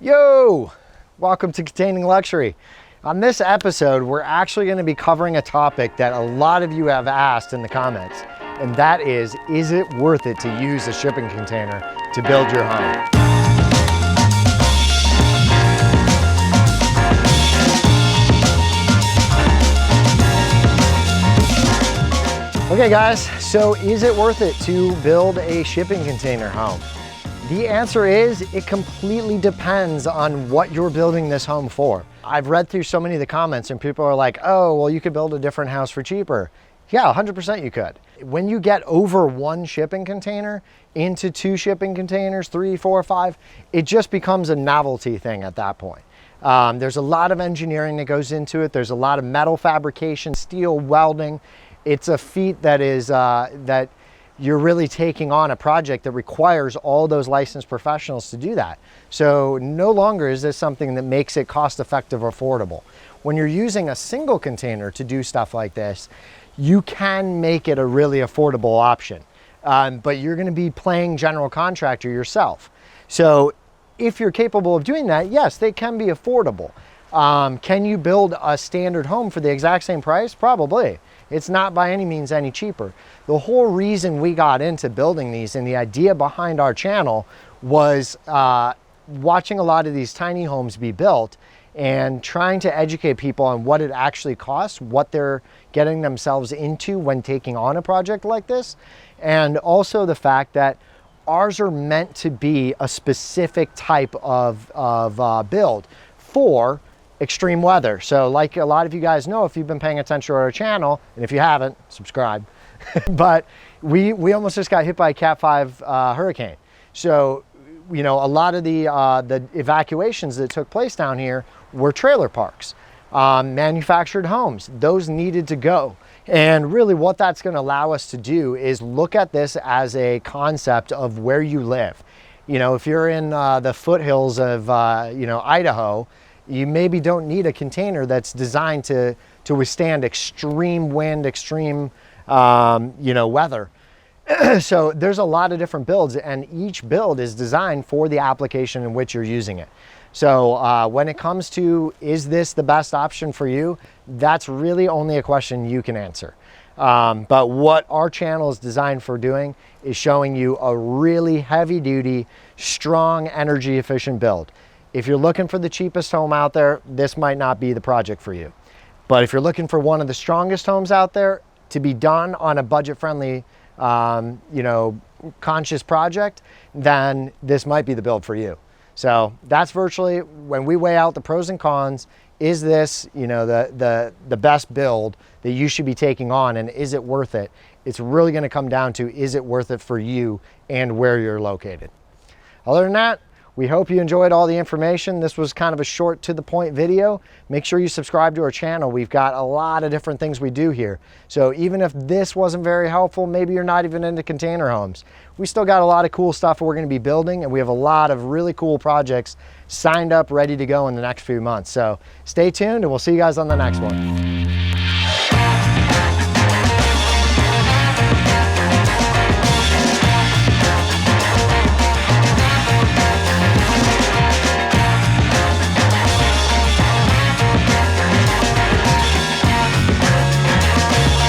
Yo, welcome to Containing Luxury. On this episode, we're actually going to be covering a topic that a lot of you have asked in the comments, and that is it worth it to use a shipping container to build your home? Okay guys, so is it worth it to build a shipping container home? The answer is it completely depends on what you're building this home for. I've read through so many of the comments and people are like, oh, well, you could build a different house for cheaper. Yeah, 100% you could. When you get over one shipping container into two shipping containers, 3, 4, 5, it just becomes a novelty thing at that point. There's a lot of engineering that goes into it. There's a lot of metal fabrication, steel welding. It's a feat that is, that you're really taking on a project that requires all those licensed professionals to do that. So no longer is this something that makes it cost-effective or affordable. When you're using a single container to do stuff like this, you can make it a really affordable option. But you're gonna be playing general contractor yourself. So if you're capable of doing that, yes, they can be affordable. Can you build a standard home for the exact same price? Probably. It's not by any means any cheaper. The whole reason we got into building these and the idea behind our channel was watching a lot of these tiny homes be built and trying to educate people on what it actually costs, what they're getting themselves into when taking on a project like this, and also the fact that ours are meant to be a specific type of build for extreme weather. So like a lot of you guys know, if you've been paying attention to our channel, and if you haven't, subscribe. But we almost just got hit by a Cat 5 hurricane. So, you know, a lot of the evacuations that took place down here were trailer parks, manufactured homes. Those needed to go. And really what that's going to allow us to do is look at this as a concept of where you live. You know, if you're in the foothills of, you know, Idaho, you maybe don't need a container that's designed to withstand extreme wind, extreme, you know, weather. So there's a lot of different builds, and each build is designed for the application in which you're using it. So when it comes to, is this the best option for you? That's really only a question you can answer. But what our channel is designed for doing is showing you a really heavy duty, strong, energy efficient build. If you're looking for the cheapest home out there, this might not be the project for you. But if you're looking for one of the strongest homes out there to be done on a budget-friendly, you know, conscious project, then this might be the build for you. So that's virtually, when we weigh out the pros and cons, is this, you know, the best build that you should be taking on, and is it worth it? It's really gonna come down to, is it worth it for you and where you're located? Other than that, we hope you enjoyed all the information. This was kind of a short to the point video. Make sure you subscribe to our channel. We've got a lot of different things we do here. So even if this wasn't very helpful, maybe you're not even into container homes, we still got a lot of cool stuff we're gonna be building, and we have a lot of really cool projects signed up, ready to go in the next few months. So stay tuned, and we'll see you guys on the next one.